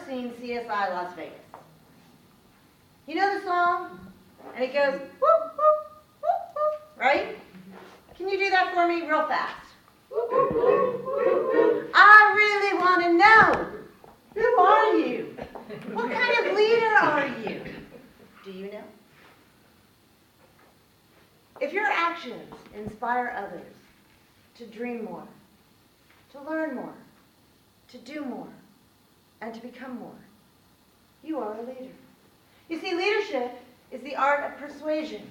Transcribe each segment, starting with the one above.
seen CSI Las Vegas? You know the song? And it goes, whoop, whoop, whoop, whoop, right? Can you do that for me real fast? I really want to know, who are you? What kind of leader are you? Do you know? If your actions inspire others to dream more, to learn more, to do more, and to become more, you are a leader. You see, leadership is the art of persuasion.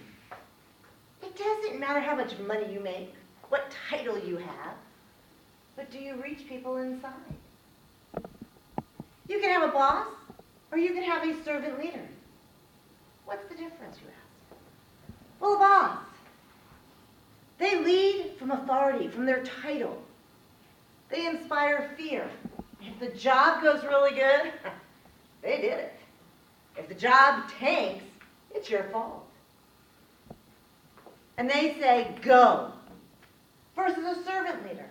It doesn't matter how much money you make, what title you have, but do you reach people inside? You can have a boss, or you can have a servant leader. What's the difference, you ask? Well, a boss, they lead from authority, from their title. They inspire fear. If the job goes really good, they did it. If the job tanks, it's your fault. And they say, go, versus a servant leader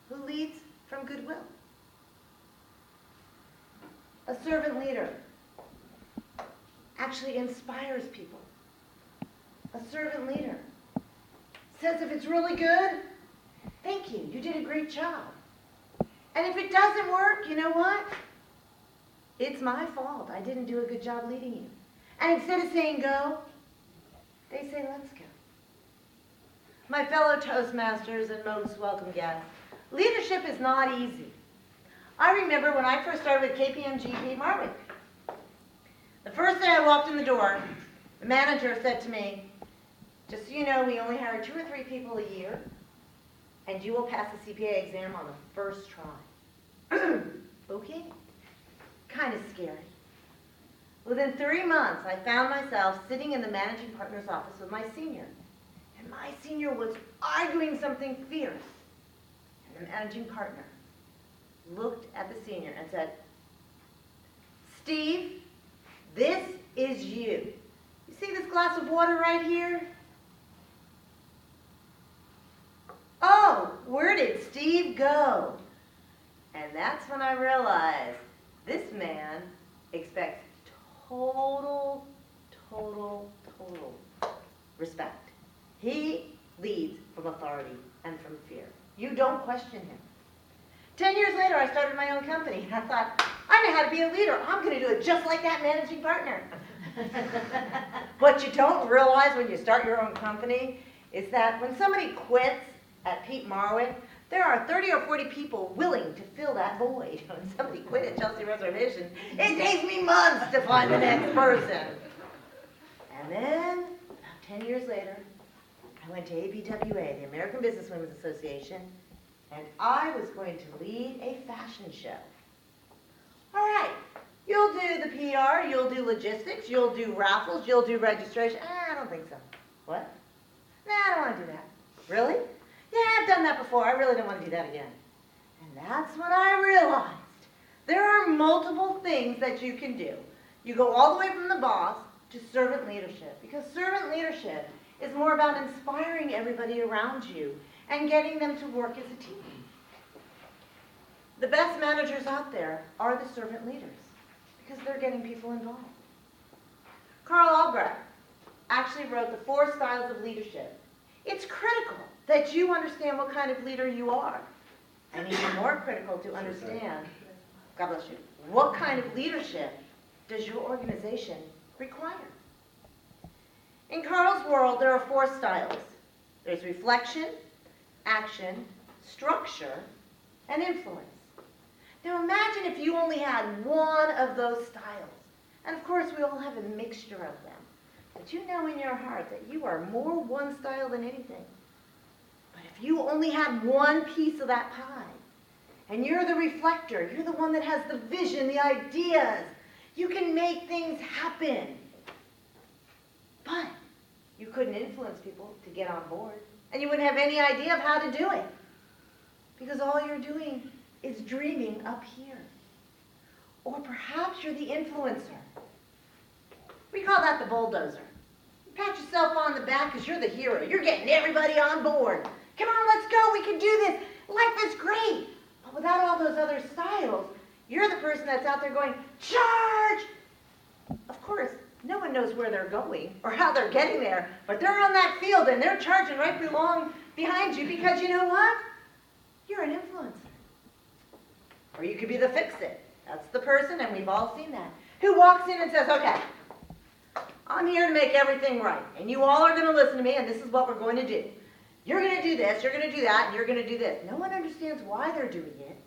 who leads from goodwill. A servant leader actually inspires people. A servant leader says if it's really good, thank you, you did a great job. And if it doesn't work, you know what? It's my fault. I didn't do a good job leading you. And instead of saying go, they say let's go. My fellow Toastmasters and most welcome guests, leadership is not easy. I remember when I first started with KPMG Marwick. The first day I walked in the door, the manager said to me, just so you know, we only hire 2 or 3 people a year, and you will pass the CPA exam on the first try. Okay. Kind of scary. Within 3 months, I found myself sitting in the managing partner's office with my senior. And my senior was arguing something fierce. And the managing partner looked at the senior and said, Steve, this is you. You see this glass of water right here? Oh, where did Steve go? And that's when I realized this man expects total respect. He leads from authority and from fear. You don't question him. 10 years later, I started my own company. I thought, I know how to be a leader. I'm going to do it just like that managing partner. What you don't realize when you start your own company is that when somebody quits at Pete Marwick, there are 30 or 40 people willing to fill that void. When somebody quit at Chelsea Reservation, it takes me months to find the next person. And then, about 10 years later, I went to ABWA, the American Businesswomen's Association, and I was going to lead a fashion show. All right, you'll do the PR, you'll do logistics, you'll do raffles, you'll do registration. I don't think so. What? Nah, I don't want to do that. Really? Yeah, I've done that before. I really don't want to do that again. And that's when I realized there are multiple things that you can do. You go all the way from the boss to servant leadership, because servant leadership is more about inspiring everybody around you and getting them to work as a team. The best managers out there are the servant leaders because they're getting people involved. Carl Albrecht actually wrote the 4 styles of leadership. It's critical that you understand what kind of leader you are. And even more critical to understand, God bless you, what kind of leadership does your organization require? In Carl's world, there are 4 styles. There's reflection, action, structure, and influence. Now imagine if you only had one of those styles. And of course, we all have a mixture of them. But you know in your heart that you are more one style than anything. But if you only had one piece of that pie, and you're the reflector, you're the one that has the vision, the ideas, you can make things happen. But you couldn't influence people to get on board. And you wouldn't have any idea of how to do it. Because all you're doing is dreaming up here. Or perhaps you're the influencer. We call that the bulldozer. You pat yourself on the back because you're the hero. You're getting everybody on board. Come on, let's go. We can do this. Life is great. But without all those other styles, You're the person that's out there going, charge! Of course, no one knows where they're going or how they're getting there, but they're on that field and they're charging right along behind you because you know what? You're an influencer. Or you could be the fix-it. That's the person, and we've all seen that, who walks in and says, okay, I'm here to make everything right, and you all are going to listen to me, and this is what we're going to do. You're going to do this, you're going to do that, and you're going to do this. No one understands why they're doing it.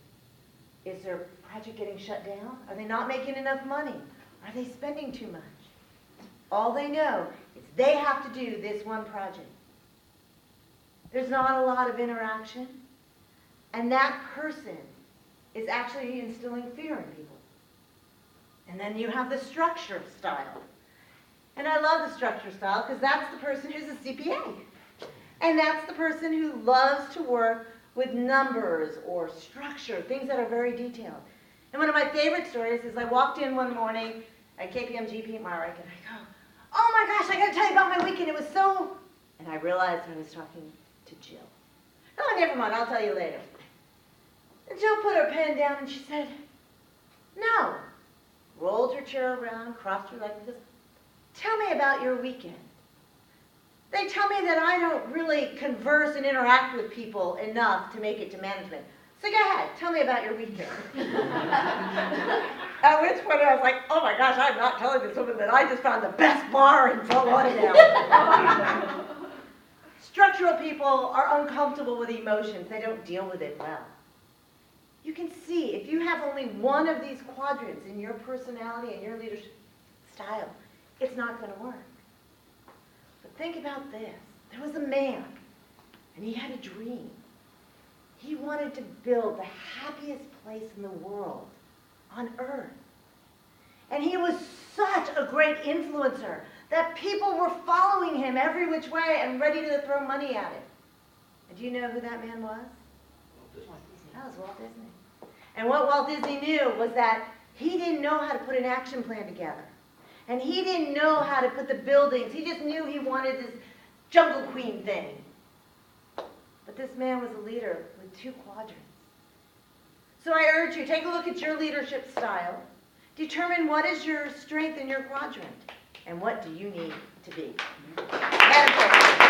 Is their project getting shut down? Are they not making enough money? Are they spending too much? All they know is they have to do this one project. There's not a lot of interaction, and that person is actually instilling fear in people. And then you have the structure style. And I love the structure style because that's the person who's a CPA. And that's the person who loves to work with numbers or structure, things that are very detailed. And one of my favorite stories is I walked in one morning at KPMG Marek and I go, oh my gosh, I got to tell you about my weekend. It was so... And I realized I was talking to Jill. Oh, never mind, I'll tell you later. And Jill put her pen down and she said, no. Rolled her chair around, crossed her legs, and says, tell me about your weekend. They tell me that I don't really converse and interact with people enough to make it to management. So go ahead, tell me about your weekend. At which point I was like, oh my gosh, I'm not telling this woman that I just found the best bar in Fort Lauderdale. Structural people are uncomfortable with emotions. They don't deal with it well. You can see, if you have only one of these quadrants in your personality and your leadership style, it's not going to work. But think about this. There was a man, and he had a dream. He wanted to build the happiest place in the world, on earth. And he was such a great influencer that people were following him every which way and ready to throw money at him. And do you know who that man was? That was Walt Disney. And what Walt Disney knew was that he didn't know how to put an action plan together. And he didn't know how to put the buildings. He just knew he wanted this Jungle Queen thing. But this man was a leader with two quadrants. So I urge you, take a look at your leadership style. Determine what is your strength in your quadrant and what do you need to be. Madam President.